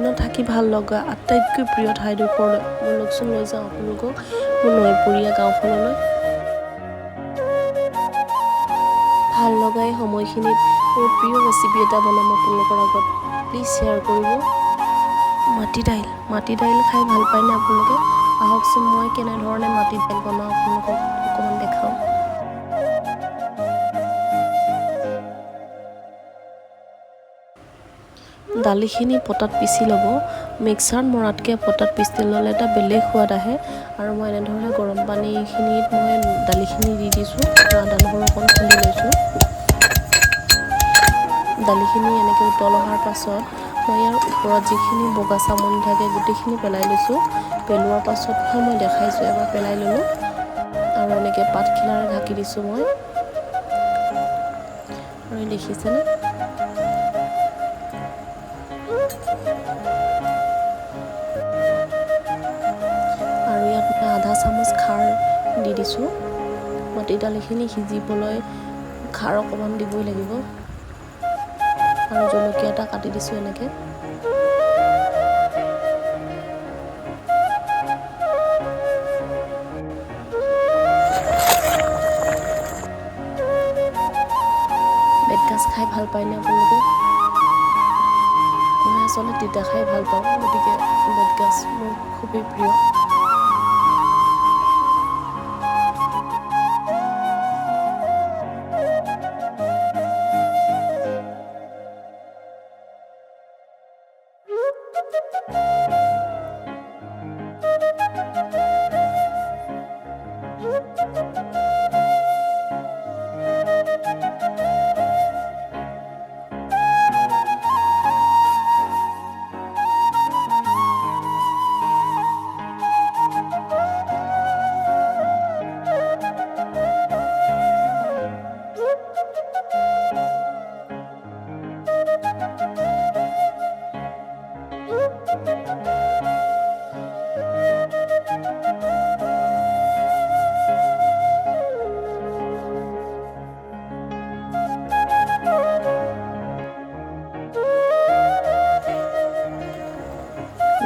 ট্ৰেইনত থাকি ভাল লগা আটাইতকৈ প্ৰিয় ঠাইডোখৰলৈ ব'লকচোন লৈ যাওঁ আপোনালোকক মোৰ নৈপৰীয়া গাঁওখনলৈ। ভাল লগা এই সময়খিনিত মোৰ প্ৰিয় ৰেচিপি এটা বনাম আপোনালোকৰ আগত, প্লিজ শ্বেয়াৰ কৰিব। মাটি দাইল খাই ভাল পায়নে আপোনালোকে? আহকচোন মই কেনেধৰণে মাটি দাইল বনাওঁ আপোনালোকক অকণমান দেখাওঁ। দালিখিনি পটাত পিচি ল'ব। মিক্সাৰত মৰাতকৈ পটাত পিচি ল'লে এটা বেলেগ সোৱাদ আহে। আৰু মই এনেধৰণে গৰম পানীখিনিত মই দালিখিনি দি দিছোঁ আৰু আদা নহৰু অকণ খুন্দি লৈছোঁ। দালিখিনি এনেকৈ উতল অহাৰ পাছত মই ইয়াৰ ওপৰত যিখিনি বগা চামনি থাকে গোটেইখিনি পেলাই লৈছোঁ। পেলোৱাৰ পাছতহে মই দেখাইছোঁ, এবাৰ পেলাই ল'লোঁ আৰু এনেকৈ পাতখিলাৰে ঢাকি দিছোঁ মই। আৰু দেখিছেনে? আৰু ইয়াত মই আধা চামুচ খাৰ দি দিছোঁ। মাটি দালিখিনি সিজিবলৈ খাৰ অকণমান দিবই লাগিব। আৰু জলকীয়া এটা কাটি দিছোঁ এনেকৈ। বেতগাজ খাই ভাল পায়নে আপোনালোকে? মই আচলতে তিতা খাই ভাল পাওঁ, গতিকে বেতগাজ মোৰ খুবেই প্ৰিয়।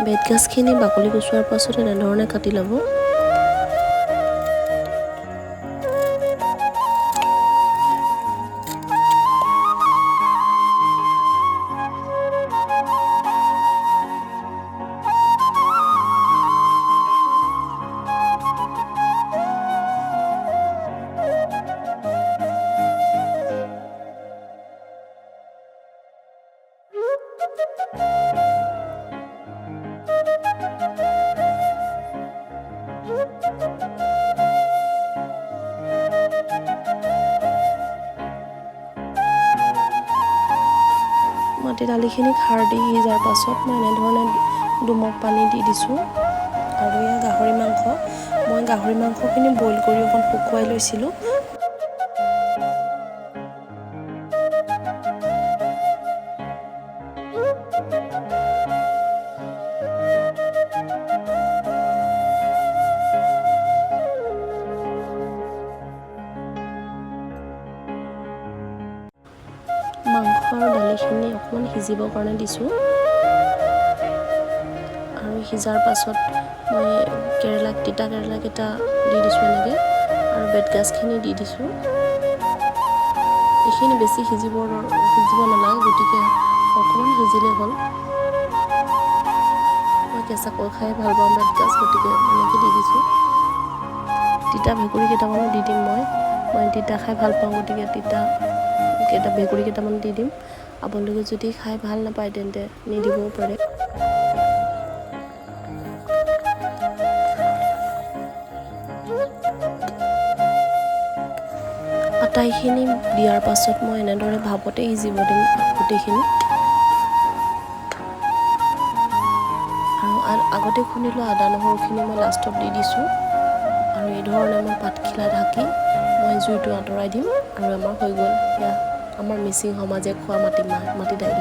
বেতগাজখিনি বাকলি গুচোৱাৰ পাছত এনেধৰণে কাটি ল'ব। মাটি দালিখিনি খাৰ দি সিজাৰ পাছত মই এনেধৰণে দুমগ পানী দি দিছোঁ। আৰু এয়া গাহৰি মাংস, মই গাহৰি মাংসখিনি বইল কৰি অকণ শুকুৱাই লৈছিলোঁ। মাংস আৰু দালিখিনি অকণমান সিজিবৰ কাৰণে দিছোঁ। আৰু সিজাৰ পাছত মই তিতা কেৰেলাকেইটা দি দিছোঁ এনেকৈ, আৰু বেতগাজখিনি দি দিছোঁ। এইখিনি বেছি সিজিব নালাগে, গতিকে অকণমান সিজিলেই হ'ল। মই কেঁচাকৈ খাই ভাল পাওঁ বেতগাজ, গতিকে এনেকৈ দি দিছোঁ। তিতা ভেকুৰী কেইটামানো দি দিম মই তিতা খাই ভাল পাওঁ, গতিকে ভেকুৰী কেইটামান দি দিম। আপোনালোকে যদি খাই ভাল নাপায় তেন্তে নিদিবও পাৰে। আটাইখিনি দিয়াৰ পাছত মই এনেদৰে ভাপতে সিজিব দিম গোটেইখিনি। আৰু আগতে খুন্দি লোৱা আদা নহৰুখিনি মই লাষ্টত দি দিছোঁ। আৰু এই ধৰণে মই পাতখিলা ঢাকি মই জুইটো আঁতৰাই দিম। আৰু আমাৰ হৈ গ'ল এয়া আমাৰ মিচিং সমাজে খোৱা মাটি দাইল।